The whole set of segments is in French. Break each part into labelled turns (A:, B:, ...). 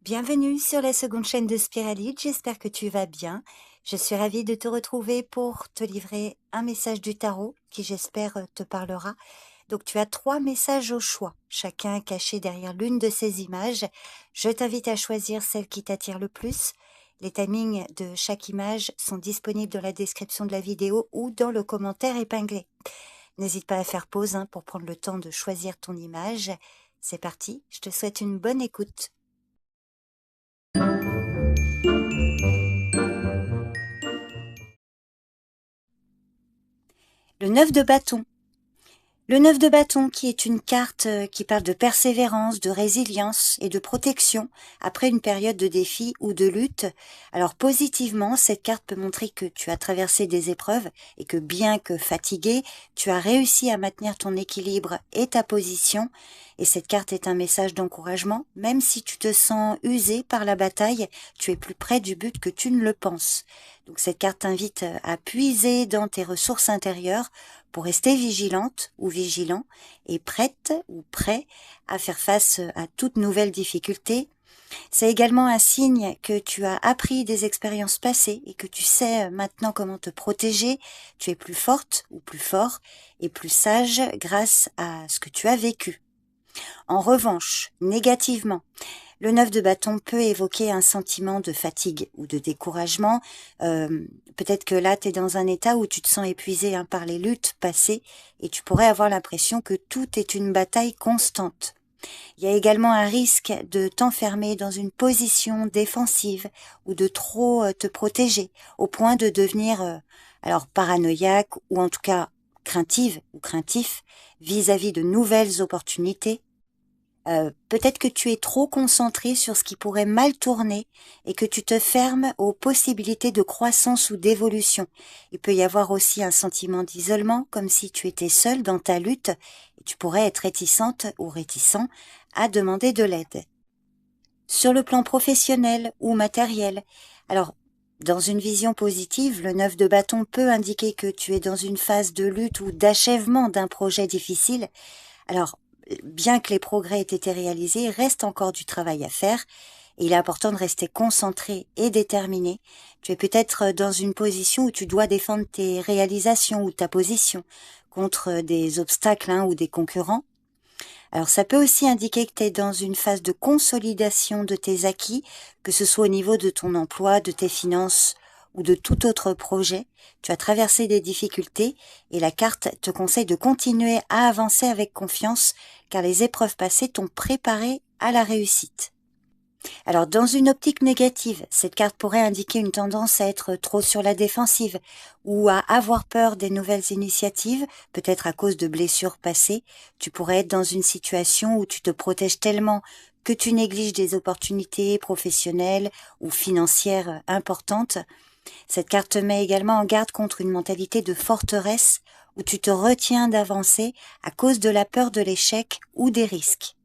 A: Bienvenue sur la seconde chaîne de Spiralite, j'espère que tu vas bien. Je suis ravie de te retrouver pour te livrer un message du tarot qui j'espère te parlera. Donc tu as 3 messages au choix, chacun caché derrière l'une de ces images. Je t'invite à choisir celle qui t'attire le plus. Les timings de chaque image sont disponibles dans la description de la vidéo ou dans le commentaire épinglé. N'hésite pas à faire pause pour prendre le temps de choisir ton image. C'est parti, je te souhaite une bonne écoute. Le 9 de bâton. Le 9 de bâton qui est une carte qui parle de persévérance, de résilience et de protection après une période de défi ou de lutte. Alors positivement, cette carte peut montrer que tu as traversé des épreuves et que bien que fatigué, tu as réussi à maintenir ton équilibre et ta position. Et cette carte est un message d'encouragement. Même si tu te sens usé par la bataille, tu es plus près du but que tu ne le penses. Donc cette carte t'invite à puiser dans tes ressources intérieures pour rester vigilante ou vigilant et prête ou prêt à faire face à toute nouvelle difficulté. C'est également un signe que tu as appris des expériences passées et que tu sais maintenant comment te protéger. Tu es plus forte ou plus fort et plus sage grâce à ce que tu as vécu. En revanche, négativement, le 9 de bâton peut évoquer un sentiment de fatigue ou de découragement. Peut-être que là, tu es dans un état où tu te sens épuisé par les luttes passées et tu pourrais avoir l'impression que tout est une bataille constante. Il y a également un risque de t'enfermer dans une position défensive ou de trop te protéger au point de devenir paranoïaque ou en tout cas craintive ou craintif vis-à-vis de nouvelles opportunités. Peut-être que tu es trop concentré sur ce qui pourrait mal tourner et que tu te fermes aux possibilités de croissance ou d'évolution. Il peut y avoir aussi un sentiment d'isolement, comme si tu étais seule dans ta lutte et tu pourrais être réticente ou réticent à demander de l'aide. Sur le plan professionnel ou matériel, alors dans une vision positive, le 9 de bâton peut indiquer que tu es dans une phase de lutte ou d'achèvement d'un projet difficile. Alors, bien que les progrès aient été réalisés, il reste encore du travail à faire et il est important de rester concentré et déterminé. Tu es peut-être dans une position où tu dois défendre tes réalisations ou ta position contre des obstacles ou des concurrents. Alors ça peut aussi indiquer que tu es dans une phase de consolidation de tes acquis, que ce soit au niveau de ton emploi, de tes finances ou de tout autre projet. Tu as traversé des difficultés et la carte te conseille de continuer à avancer avec confiance car les épreuves passées t'ont préparé à la réussite. Alors, dans une optique négative, cette carte pourrait indiquer une tendance à être trop sur la défensive ou à avoir peur des nouvelles initiatives, peut-être à cause de blessures passées. Tu pourrais être dans une situation où tu te protèges tellement que tu négliges des opportunités professionnelles ou financières importantes. Cette carte te met également en garde contre une mentalité de forteresse où tu te retiens d'avancer à cause de la peur de l'échec ou des risques.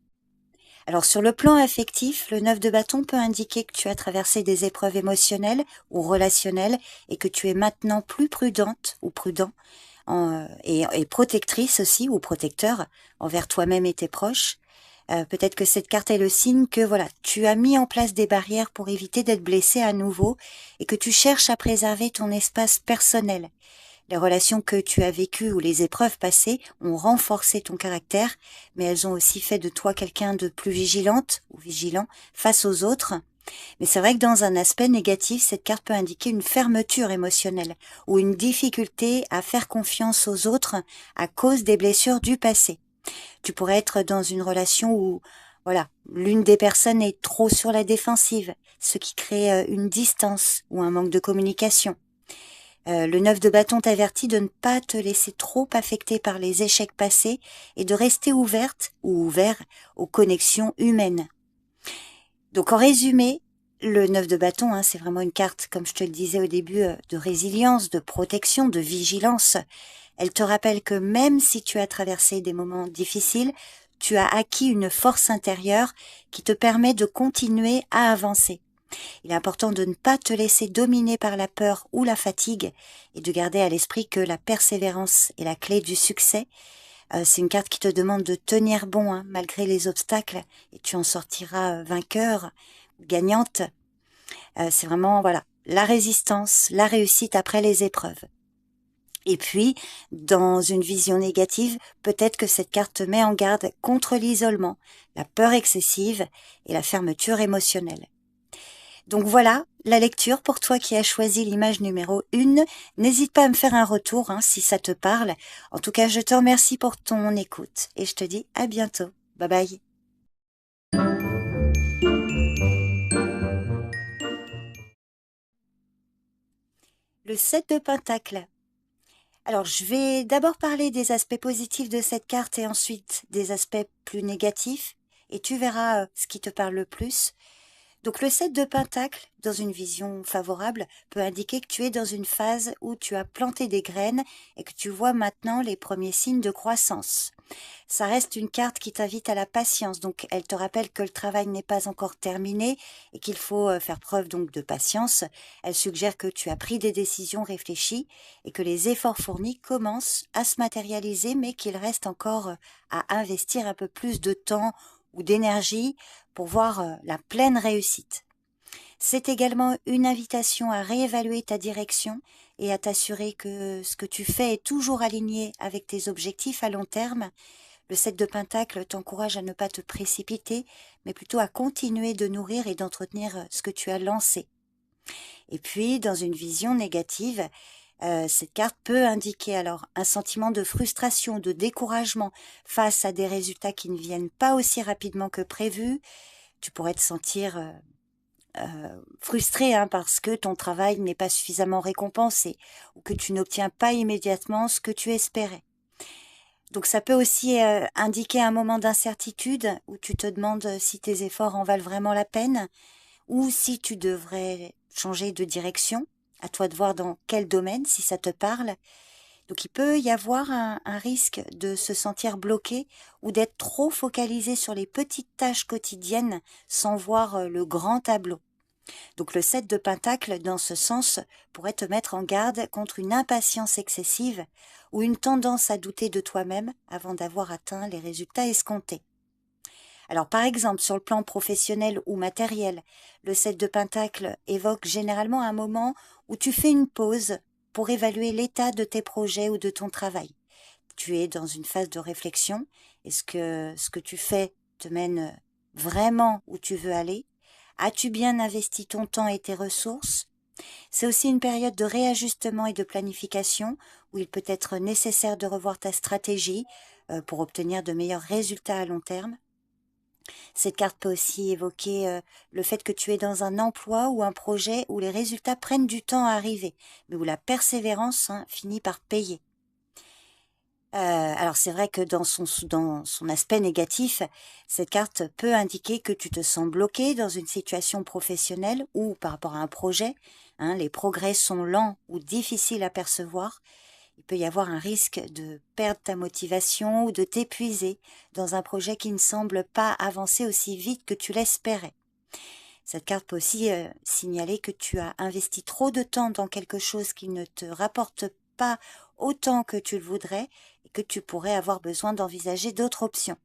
A: Alors sur le plan affectif, le 9 de bâton peut indiquer que tu as traversé des épreuves émotionnelles ou relationnelles et que tu es maintenant plus prudente ou prudent et protectrice aussi ou protecteur envers toi-même et tes proches. Peut-être que cette carte est le signe que tu as mis en place des barrières pour éviter d'être blessé à nouveau et que tu cherches à préserver ton espace personnel. Les relations que tu as vécues ou les épreuves passées ont renforcé ton caractère, mais elles ont aussi fait de toi quelqu'un de plus vigilante ou vigilant face aux autres. Mais c'est vrai que dans un aspect négatif, cette carte peut indiquer une fermeture émotionnelle ou une difficulté à faire confiance aux autres à cause des blessures du passé. Tu pourrais être dans une relation où l'une des personnes est trop sur la défensive, ce qui crée une distance ou un manque de communication. Le 9 de bâton t'avertit de ne pas te laisser trop affecter par les échecs passés et de rester ouverte ou ouvert aux connexions humaines. Donc en résumé, le 9 de bâton, c'est vraiment une carte, comme je te le disais au début, de résilience, de protection, de vigilance. Elle te rappelle que même si tu as traversé des moments difficiles, tu as acquis une force intérieure qui te permet de continuer à avancer. Il est important de ne pas te laisser dominer par la peur ou la fatigue et de garder à l'esprit que la persévérance est la clé du succès. C'est une carte qui te demande de tenir bon malgré les obstacles et tu en sortiras vainqueur gagnante. C'est vraiment, voilà, la résistance, la réussite après les épreuves. Et puis, dans une vision négative, peut-être que cette carte te met en garde contre l'isolement, la peur excessive et la fermeture émotionnelle. Donc voilà, la lecture pour toi qui as choisi l'image numéro 1. N'hésite pas à me faire un retour si ça te parle. En tout cas, je te remercie pour ton écoute et je te dis à bientôt. Bye bye. Le 7 de Pentacle. Alors, je vais d'abord parler des aspects positifs de cette carte et ensuite des aspects plus négatifs. Et tu verras ce qui te parle le plus. Donc le 7 de Pentacle, dans une vision favorable, peut indiquer que tu es dans une phase où tu as planté des graines et que tu vois maintenant les premiers signes de croissance. Ça reste une carte qui t'invite à la patience, donc elle te rappelle que le travail n'est pas encore terminé et qu'il faut faire preuve donc de patience. Elle suggère que tu as pris des décisions réfléchies et que les efforts fournis commencent à se matérialiser, mais qu'il reste encore à investir un peu plus de temps ou d'énergie pour voir la pleine réussite. C'est également une invitation à réévaluer ta direction et à t'assurer que ce que tu fais est toujours aligné avec tes objectifs à long terme. Le 7 de Pentacle t'encourage à ne pas te précipiter, mais plutôt à continuer de nourrir et d'entretenir ce que tu as lancé. Et puis, dans une vision négative, cette carte peut indiquer alors un sentiment de frustration, de découragement face à des résultats qui ne viennent pas aussi rapidement que prévu. Tu pourrais te sentir frustré parce que ton travail n'est pas suffisamment récompensé ou que tu n'obtiens pas immédiatement ce que tu espérais. Donc ça peut aussi indiquer un moment d'incertitude où tu te demandes si tes efforts en valent vraiment la peine ou si tu devrais changer de direction. À toi de voir dans quel domaine, si ça te parle. Donc il peut y avoir un risque de se sentir bloqué ou d'être trop focalisé sur les petites tâches quotidiennes sans voir le grand tableau. Donc le 7 de Pentacle, dans ce sens, pourrait te mettre en garde contre une impatience excessive ou une tendance à douter de toi-même avant d'avoir atteint les résultats escomptés. Alors par exemple, sur le plan professionnel ou matériel, le 7 de Pentacle évoque généralement un moment où tu fais une pause pour évaluer l'état de tes projets ou de ton travail. Tu es dans une phase de réflexion. Est-ce que ce que tu fais te mène vraiment où tu veux aller? As-tu bien investi ton temps et tes ressources? C'est aussi une période de réajustement et de planification où il peut être nécessaire de revoir ta stratégie pour obtenir de meilleurs résultats à long terme. Cette carte peut aussi évoquer le fait que tu es dans un emploi ou un projet où les résultats prennent du temps à arriver, mais où la persévérance finit par payer. Alors c'est vrai que dans son aspect négatif, cette carte peut indiquer que tu te sens bloqué dans une situation professionnelle ou par rapport à un projet. Les progrès sont lents ou difficiles à percevoir. Il peut y avoir un risque de perdre ta motivation ou de t'épuiser dans un projet qui ne semble pas avancer aussi vite que tu l'espérais. Cette carte peut aussi signaler que tu as investi trop de temps dans quelque chose qui ne te rapporte pas autant que tu le voudrais et que tu pourrais avoir besoin d'envisager d'autres options.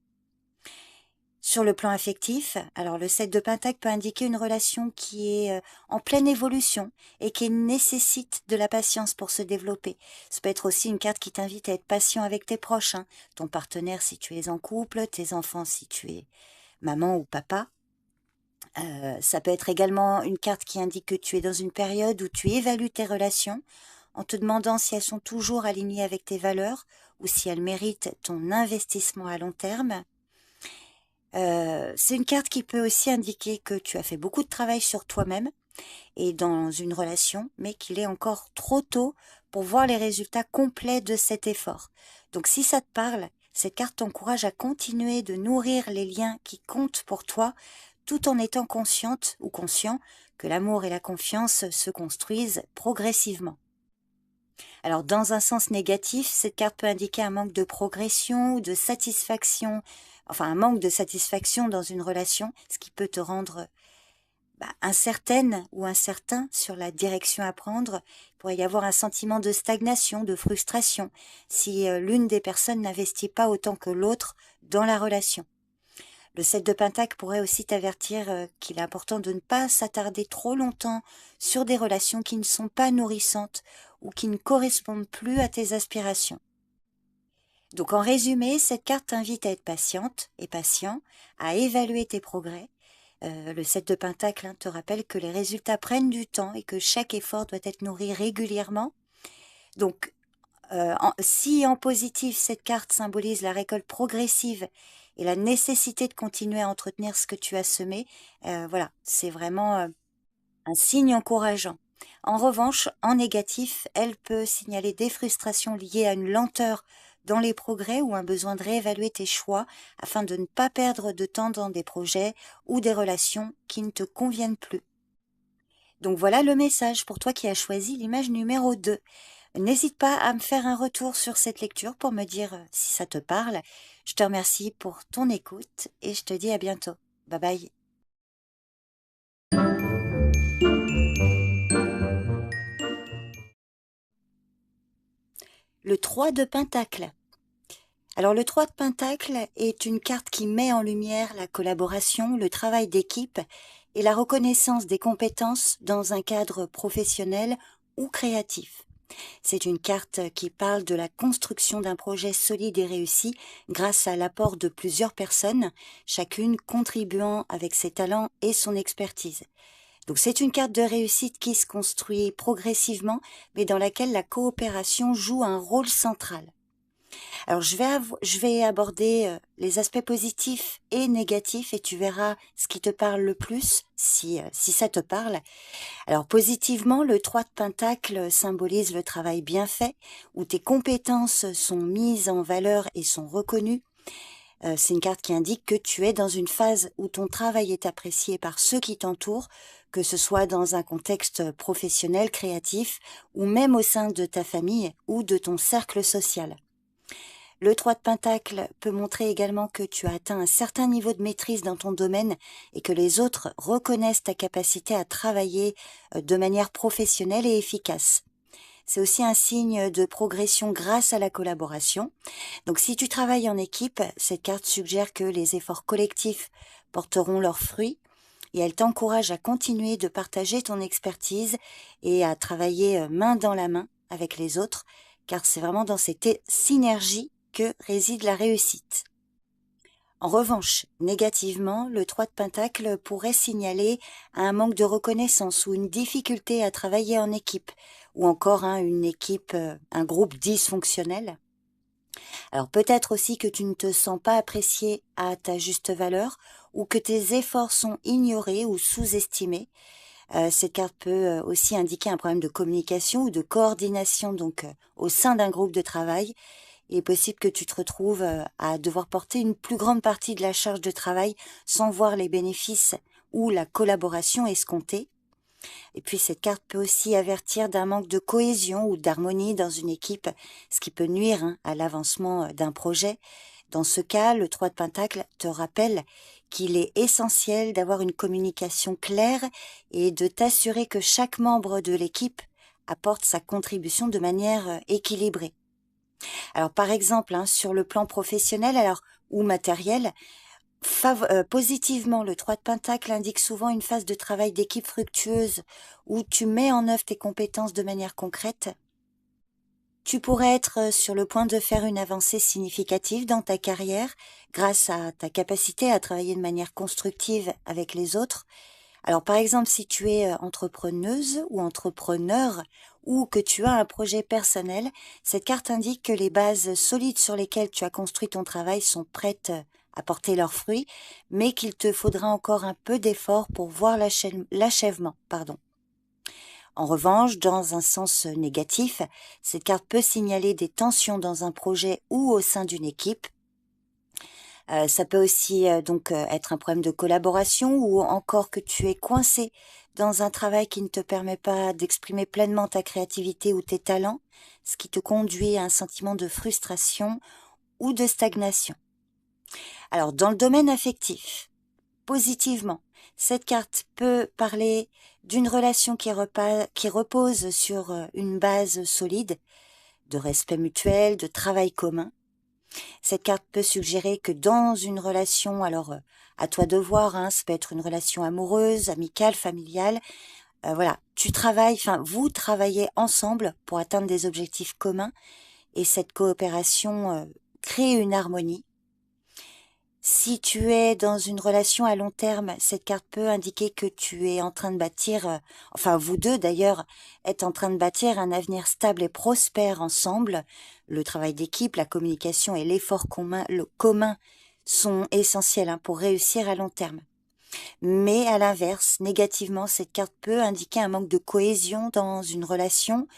A: Sur le plan affectif, alors le 7 de Pentacle peut indiquer une relation qui est en pleine évolution et qui nécessite de la patience pour se développer. Ça peut être aussi une carte qui t'invite à être patient avec tes proches, ton partenaire si tu es en couple, tes enfants si tu es maman ou papa. Ça peut être également une carte qui indique que tu es dans une période où tu évalues tes relations en te demandant si elles sont toujours alignées avec tes valeurs ou si elles méritent ton investissement à long terme. C'est une carte qui peut aussi indiquer que tu as fait beaucoup de travail sur toi-même et dans une relation, mais qu'il est encore trop tôt pour voir les résultats complets de cet effort. Donc si ça te parle, cette carte t'encourage à continuer de nourrir les liens qui comptent pour toi, tout en étant consciente ou conscient que l'amour et la confiance se construisent progressivement. Alors dans un sens négatif, cette carte peut indiquer un manque de progression ou de satisfaction, enfin un manque de satisfaction dans une relation, ce qui peut te rendre incertaine ou incertain sur la direction à prendre. Il pourrait y avoir un sentiment de stagnation, de frustration, si l'une des personnes n'investit pas autant que l'autre dans la relation. Le 7 de Pentacle pourrait aussi t'avertir qu'il est important de ne pas s'attarder trop longtemps sur des relations qui ne sont pas nourrissantes ou qui ne correspondent plus à tes aspirations. Donc en résumé, cette carte t'invite à être patiente et patient, à évaluer tes progrès. Le 7 de Pentacle te rappelle que les résultats prennent du temps et que chaque effort doit être nourri régulièrement. Donc si en positif, cette carte symbolise la récolte progressive et la nécessité de continuer à entretenir ce que tu as semé, voilà, c'est vraiment un signe encourageant. En revanche, en négatif, elle peut signaler des frustrations liées à une lenteur dans les progrès ou un besoin de réévaluer tes choix afin de ne pas perdre de temps dans des projets ou des relations qui ne te conviennent plus. Donc voilà le message pour toi qui as choisi l'image numéro 2. N'hésite pas à me faire un retour sur cette lecture pour me dire si ça te parle. Je te remercie pour ton écoute et je te dis à bientôt. Bye bye. Le 3 de Pentacle. Alors le 3 de Pentacle est une carte qui met en lumière la collaboration, le travail d'équipe et la reconnaissance des compétences dans un cadre professionnel ou créatif. C'est une carte qui parle de la construction d'un projet solide et réussi grâce à l'apport de plusieurs personnes, chacune contribuant avec ses talents et son expertise. Donc c'est une carte de réussite qui se construit progressivement, mais dans laquelle la coopération joue un rôle central. Alors je vais aborder les aspects positifs et négatifs et tu verras ce qui te parle le plus, si ça te parle. Alors positivement, le 3 de Pentacle symbolise le travail bien fait, où tes compétences sont mises en valeur et sont reconnues. C'est une carte qui indique que tu es dans une phase où ton travail est apprécié par ceux qui t'entourent, que ce soit dans un contexte professionnel, créatif, ou même au sein de ta famille ou de ton cercle social. Le 3 de Pentacle peut montrer également que tu as atteint un certain niveau de maîtrise dans ton domaine et que les autres reconnaissent ta capacité à travailler de manière professionnelle et efficace. C'est aussi un signe de progression grâce à la collaboration. Donc si tu travailles en équipe, cette carte suggère que les efforts collectifs porteront leurs fruits et elle t'encourage à continuer de partager ton expertise et à travailler main dans la main avec les autres, car c'est vraiment dans cette synergie que réside la réussite. En revanche, négativement, le 3 de Pentacle pourrait signaler un manque de reconnaissance ou une difficulté à travailler en équipe, ou encore une équipe, un groupe dysfonctionnel. Alors peut-être aussi que tu ne te sens pas apprécié à ta juste valeur, ou que tes efforts sont ignorés ou sous-estimés. Cette carte peut aussi indiquer un problème de communication ou de coordination donc au sein d'un groupe de travail. Il est possible que tu te retrouves à devoir porter une plus grande partie de la charge de travail sans voir les bénéfices ou la collaboration escomptée. Et puis cette carte peut aussi avertir d'un manque de cohésion ou d'harmonie dans une équipe, ce qui peut nuire à l'avancement d'un projet. Dans ce cas, le 3 de Pentacle te rappelle qu'il est essentiel d'avoir une communication claire et de t'assurer que chaque membre de l'équipe apporte sa contribution de manière équilibrée. Alors par exemple, sur le plan professionnel ou matériel, positivement, le 3 de Pentacle indique souvent une phase de travail d'équipe fructueuse où tu mets en œuvre tes compétences de manière concrète. Tu pourrais être sur le point de faire une avancée significative dans ta carrière grâce à ta capacité à travailler de manière constructive avec les autres. Alors par exemple, si tu es entrepreneuse ou entrepreneur ou que tu as un projet personnel, cette carte indique que les bases solides sur lesquelles tu as construit ton travail sont prêtes à porter leurs fruits, mais qu'il te faudra encore un peu d'effort pour voir l'achèvement. En revanche, dans un sens négatif, cette carte peut signaler des tensions dans un projet ou au sein d'une équipe. Ça peut aussi être un problème de collaboration ou encore que tu es coincé dans un travail qui ne te permet pas d'exprimer pleinement ta créativité ou tes talents, ce qui te conduit à un sentiment de frustration ou de stagnation. Alors, dans le domaine affectif, positivement, cette carte peut parler d'une relation qui repose sur une base solide, de respect mutuel, de travail commun. Cette carte peut suggérer que dans une relation, alors à toi de voir, hein, ça peut être une relation amoureuse, amicale, familiale, voilà, vous travaillez ensemble pour atteindre des objectifs communs et cette coopération crée une harmonie. Si tu es dans une relation à long terme, cette carte peut indiquer que tu es en train de bâtir, enfin vous deux d'ailleurs, êtes en train de bâtir un avenir stable et prospère ensemble. Le travail d'équipe, la communication et l'effort commun sont essentiels hein, pour réussir à long terme. Mais à l'inverse, négativement, cette carte peut indiquer un manque de cohésion dans une relation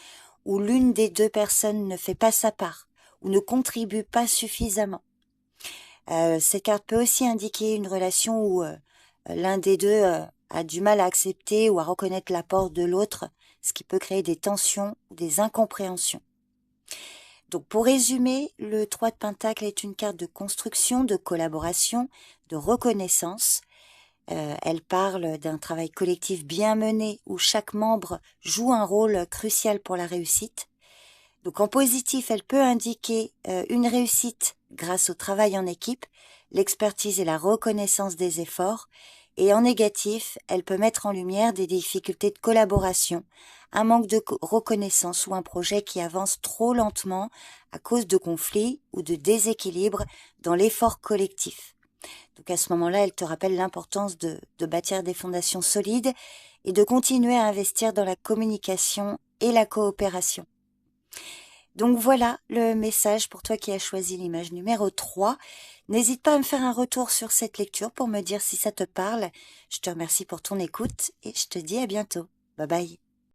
A: où l'une des deux personnes ne fait pas sa part ou ne contribue pas suffisamment. Cette carte peut aussi indiquer une relation où l'un des deux a du mal à accepter ou à reconnaître l'apport de l'autre, ce qui peut créer des tensions ou des incompréhensions. Donc pour résumer, le 3 de Pentacle est une carte de construction, de collaboration, de reconnaissance. Elle parle d'un travail collectif bien mené où chaque membre joue un rôle crucial pour la réussite. Donc en positif, elle peut indiquer une réussite grâce au travail en équipe, l'expertise et la reconnaissance des efforts. Et en négatif, elle peut mettre en lumière des difficultés de collaboration, un manque de reconnaissance ou un projet qui avance trop lentement à cause de conflits ou de déséquilibres dans l'effort collectif. Donc à ce moment-là, elle te rappelle l'importance de bâtir des fondations solides et de continuer à investir dans la communication et la coopération. Donc voilà le message pour toi qui as choisi l'image numéro 3. N'hésite pas à me faire un retour sur cette lecture pour me dire si ça te parle. Je te remercie pour ton écoute et je te dis à bientôt. Bye bye.